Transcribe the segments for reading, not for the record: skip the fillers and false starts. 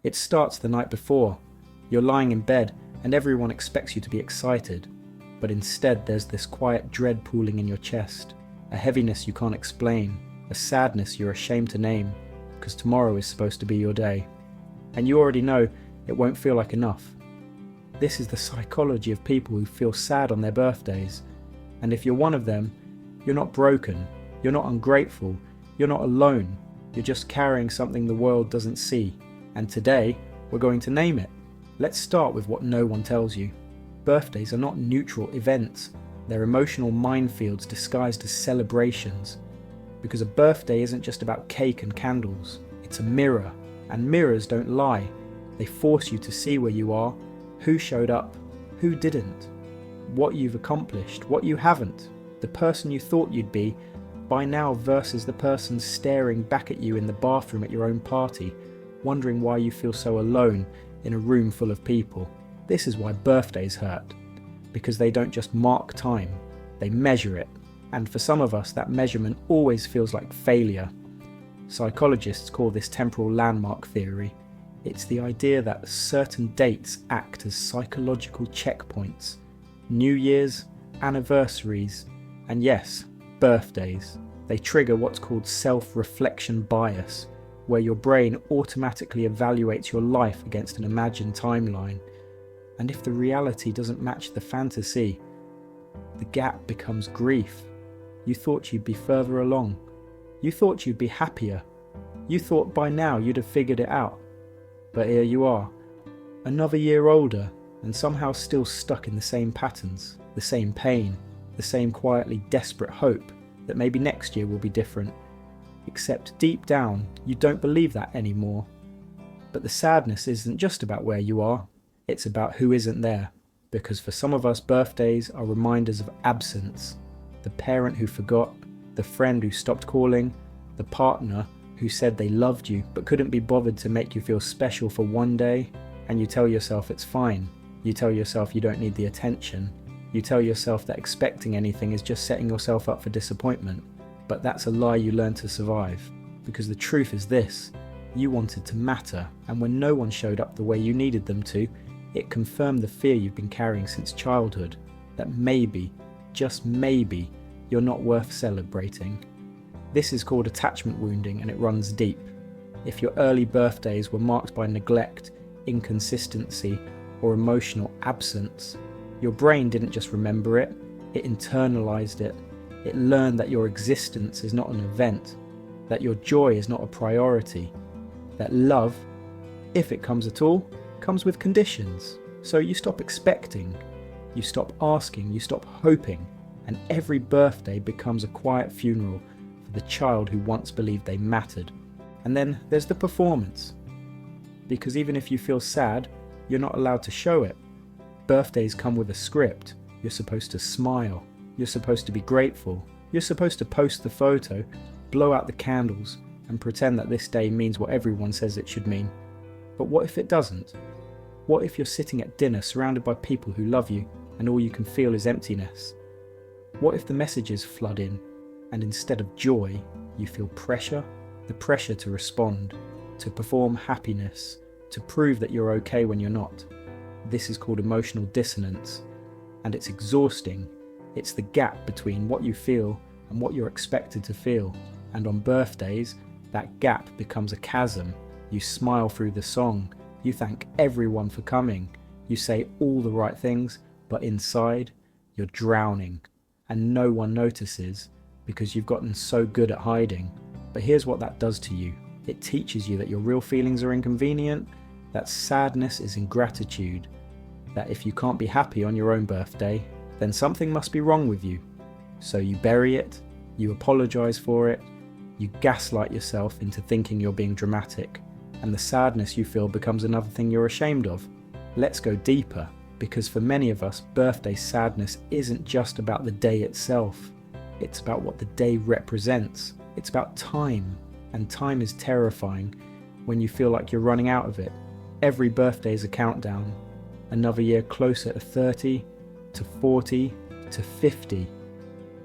It starts the night before. You're lying in bed and everyone expects you to be excited, but instead there's this quiet dread pooling in your chest, a heaviness you can't explain, a sadness you're ashamed to name, because tomorrow is supposed to be your day. And you already know it won't feel like enough. This is the psychology of people who feel sad on their birthdays. And if you're one of them, you're not broken, you're not ungrateful, you're not alone, you're just carrying something the world doesn't see. And today, we're going to name it. Let's start with what no one tells you. Birthdays are not neutral events, they're emotional minefields disguised as celebrations. Because a birthday isn't just about cake and candles, it's a mirror, and mirrors don't lie. They force you to see where you are, who showed up, who didn't, what you've accomplished, what you haven't, the person you thought you'd be by now versus the person staring back at you in the bathroom at your own party, wondering why you feel so alone in a room full of people. This is why birthdays hurt, because they don't just mark time, they measure it. And for some of us, that measurement always feels like failure. Psychologists call this temporal landmark theory. It's the idea that certain dates act as psychological checkpoints. New Year's, anniversaries, and yes, birthdays. They trigger what's called self-reflection bias, where your brain automatically evaluates your life against an imagined timeline. And if the reality doesn't match the fantasy, the gap becomes grief. You thought you'd be further along. You thought you'd be happier. You thought by now you'd have figured it out. But here you are, another year older, and somehow still stuck in the same patterns, the same pain, the same quietly desperate hope that maybe next year will be different. Except deep down, you don't believe that anymore. But the sadness isn't just about where you are, it's about who isn't there. Because for some of us, birthdays are reminders of absence. The parent who forgot, the friend who stopped calling, the partner who said they loved you but couldn't be bothered to make you feel special for one day, and you tell yourself it's fine. You tell yourself you don't need the attention. You tell yourself that expecting anything is just setting yourself up for disappointment. But that's a lie you learn to survive. Because the truth is this, you wanted to matter, and when no one showed up the way you needed them to, it confirmed the fear you've been carrying since childhood, that maybe, just maybe, you're not worth celebrating. This is called attachment wounding, and it runs deep. If your early birthdays were marked by neglect, inconsistency, or emotional absence, your brain didn't just remember it, it internalized it. It learned that your existence is not an event, that your joy is not a priority, that love, if it comes at all, comes with conditions. So you stop expecting, you stop asking, you stop hoping, and every birthday becomes a quiet funeral for the child who once believed they mattered. And then there's the performance. Because even if you feel sad, you're not allowed to show it. Birthdays come with a script. You're supposed to smile. You're supposed to be grateful. You're supposed to post the photo, blow out the candles, and pretend that this day means what everyone says it should mean. But what if it doesn't? What if you're sitting at dinner surrounded by people who love you and all you can feel is emptiness? What if the messages flood in and instead of joy, you feel pressure? The pressure to respond, to perform happiness, to prove that you're okay when you're not. This is called emotional dissonance, and it's exhausting. It's the gap between what you feel and what you're expected to feel. And on birthdays, that gap becomes a chasm. You smile through the song. You thank everyone for coming. You say all the right things, but inside, you're drowning. And no one notices because you've gotten so good at hiding. But here's what that does to you. It teaches you that your real feelings are inconvenient, that sadness is ingratitude, that if you can't be happy on your own birthday, then something must be wrong with you. So you bury it, you apologise for it, you gaslight yourself into thinking you're being dramatic, and the sadness you feel becomes another thing you're ashamed of. Let's go deeper, because for many of us, birthday sadness isn't just about the day itself. It's about what the day represents. It's about time, and time is terrifying when you feel like you're running out of it. Every birthday is a countdown. Another year closer to 30, to 40, to 50.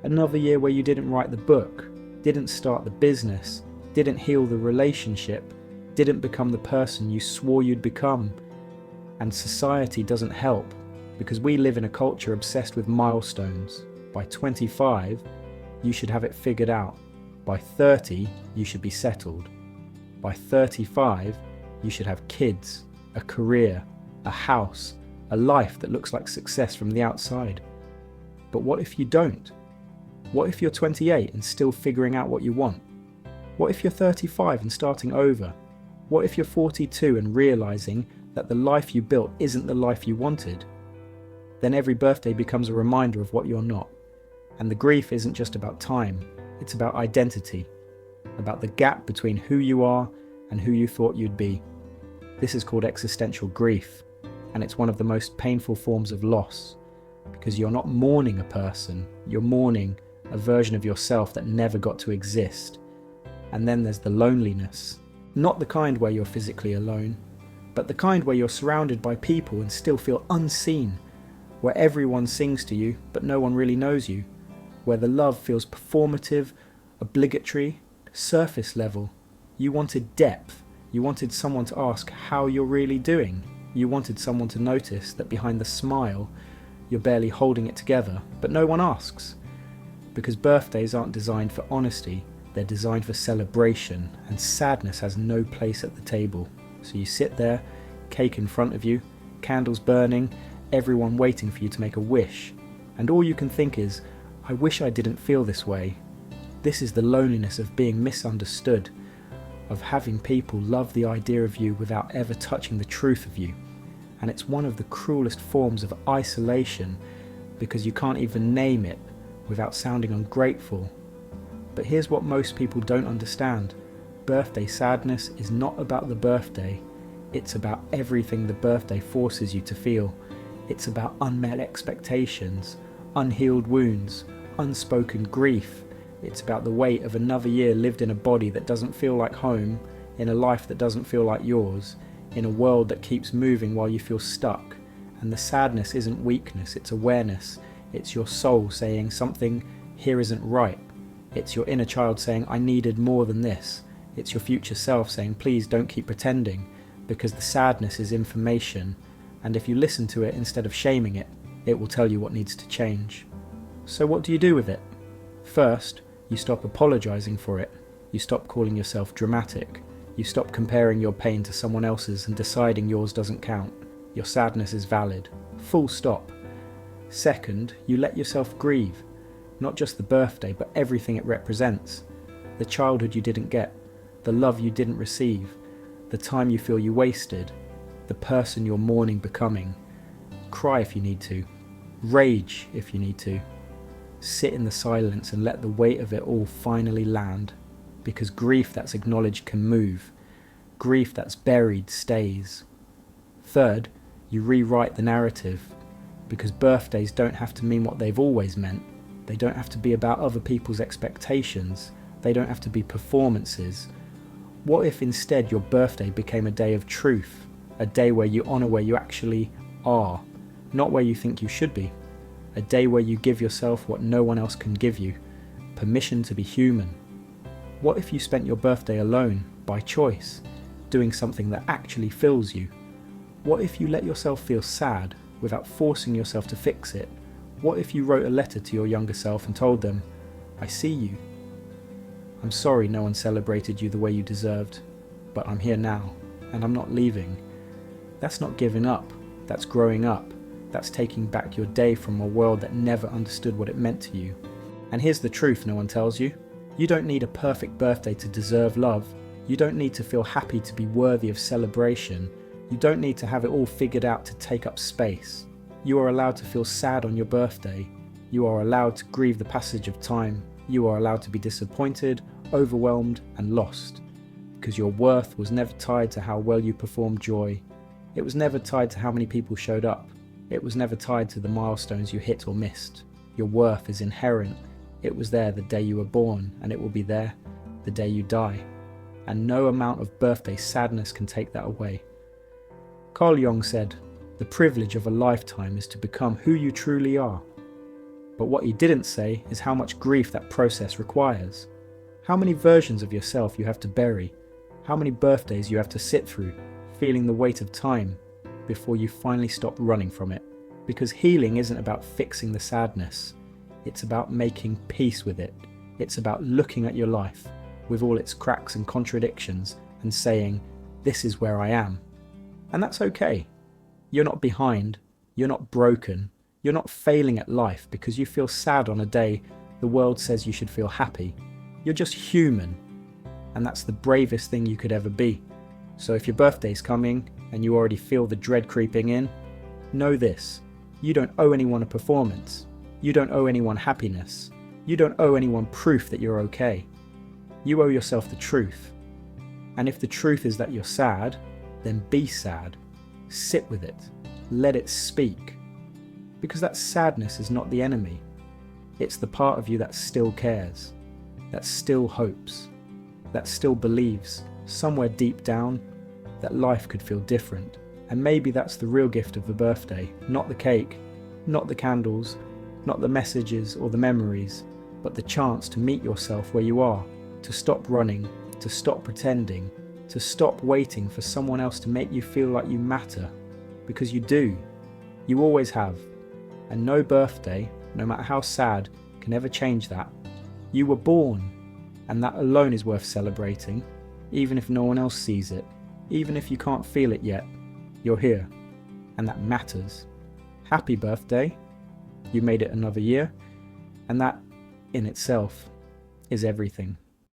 Another year where you didn't write the book, didn't start the business, didn't heal the relationship, didn't become the person you swore you'd become. And society doesn't help, because we live in a culture obsessed with milestones. By 25, you should have it figured out. By 30, you should be settled. By 35, you should have kids, a career, a house, a life that looks like success from the outside. But what if you don't? What if you're 28 and still figuring out what you want? What if you're 35 and starting over? What if you're 42 and realizing that the life you built isn't the life you wanted? Then every birthday becomes a reminder of what you're not. And the grief isn't just about time, it's about identity, about the gap between who you are and who you thought you'd be. This is called existential grief, and it's one of the most painful forms of loss, because you're not mourning a person, you're mourning a version of yourself that never got to exist. And then there's the loneliness, not the kind where you're physically alone, but the kind where you're surrounded by people and still feel unseen, where everyone sings to you but no one really knows you, where the love feels performative, obligatory, surface level. You wanted depth. You wanted someone to ask how you're really doing. You wanted someone to notice that behind the smile, you're barely holding it together, but no one asks. Because birthdays aren't designed for honesty, they're designed for celebration, and sadness has no place at the table. So you sit there, cake in front of you, candles burning, everyone waiting for you to make a wish, and all you can think is, I wish I didn't feel this way. This is the loneliness of being misunderstood, of having people love the idea of you without ever touching the truth of you. And it's one of the cruelest forms of isolation, because you can't even name it without sounding ungrateful. But here's what most people don't understand. Birthday sadness is not about the birthday. It's about everything the birthday forces you to feel. It's about unmet expectations, unhealed wounds, unspoken grief. It's about the weight of another year lived in a body that doesn't feel like home, in a life that doesn't feel like yours, in a world that keeps moving while you feel stuck. And the sadness isn't weakness, it's awareness. It's your soul saying something here isn't right. It's your inner child saying, I needed more than this. It's your future self saying, please don't keep pretending, because the sadness is information, and if you listen to it instead of shaming it, it will tell you what needs to change. So what do you do with it? First, you stop apologizing for it. You stop calling yourself dramatic. You stop comparing your pain to someone else's and deciding yours doesn't count. Your sadness is valid. Full stop. Second, you let yourself grieve. Not just the birthday, but everything it represents. The childhood you didn't get. The love you didn't receive. The time you feel you wasted. The person you're mourning becoming. Cry if you need to. Rage if you need to. Sit in the silence and let the weight of it all finally land. Because grief that's acknowledged can move. Grief that's buried stays. Third, you rewrite the narrative. Because birthdays don't have to mean what they've always meant. They don't have to be about other people's expectations. They don't have to be performances. What if instead your birthday became a day of truth? A day where you honour where you actually are, not where you think you should be. A day where you give yourself what no one else can give you, permission to be human. What if you spent your birthday alone, by choice, doing something that actually fills you? What if you let yourself feel sad without forcing yourself to fix it? What if you wrote a letter to your younger self and told them, I see you. I'm sorry no one celebrated you the way you deserved, but I'm here now, and I'm not leaving. That's not giving up, that's growing up. That's taking back your day from a world that never understood what it meant to you. And here's the truth no one tells you. You don't need a perfect birthday to deserve love. You don't need to feel happy to be worthy of celebration. You don't need to have it all figured out to take up space. You are allowed to feel sad on your birthday. You are allowed to grieve the passage of time. You are allowed to be disappointed, overwhelmed, and lost. Because your worth was never tied to how well you performed joy. It was never tied to how many people showed up. It was never tied to the milestones you hit or missed. Your worth is inherent. It was there the day you were born, and it will be there the day you die. And no amount of birthday sadness can take that away. Carl Jung said, the privilege of a lifetime is to become who you truly are. But what he didn't say is how much grief that process requires. How many versions of yourself you have to bury. How many birthdays you have to sit through, feeling the weight of time, before you finally stop running from it. Because healing isn't about fixing the sadness. It's about making peace with it. It's about looking at your life, with all its cracks and contradictions, and saying, this is where I am. And that's okay. You're not behind. You're not broken. You're not failing at life because you feel sad on a day the world says you should feel happy. You're just human. And that's the bravest thing you could ever be. So if your birthday's coming and you already feel the dread creeping in, know this. You don't owe anyone a performance. You don't owe anyone happiness. You don't owe anyone proof that you're okay. You owe yourself the truth. And if the truth is that you're sad, then be sad. Sit with it. Let it speak. Because that sadness is not the enemy. It's the part of you that still cares, that still hopes, that still believes, somewhere deep down, that life could feel different. And maybe that's the real gift of the birthday, not the cake, not the candles, not the messages or the memories, but the chance to meet yourself where you are, to stop running, to stop pretending, to stop waiting for someone else to make you feel like you matter. Because you do. You always have. And no birthday, no matter how sad, can ever change that. You were born, and that alone is worth celebrating, even if no one else sees it, even if you can't feel it yet. You're here, and that matters. Happy birthday. You made it another year, and that in itself is everything.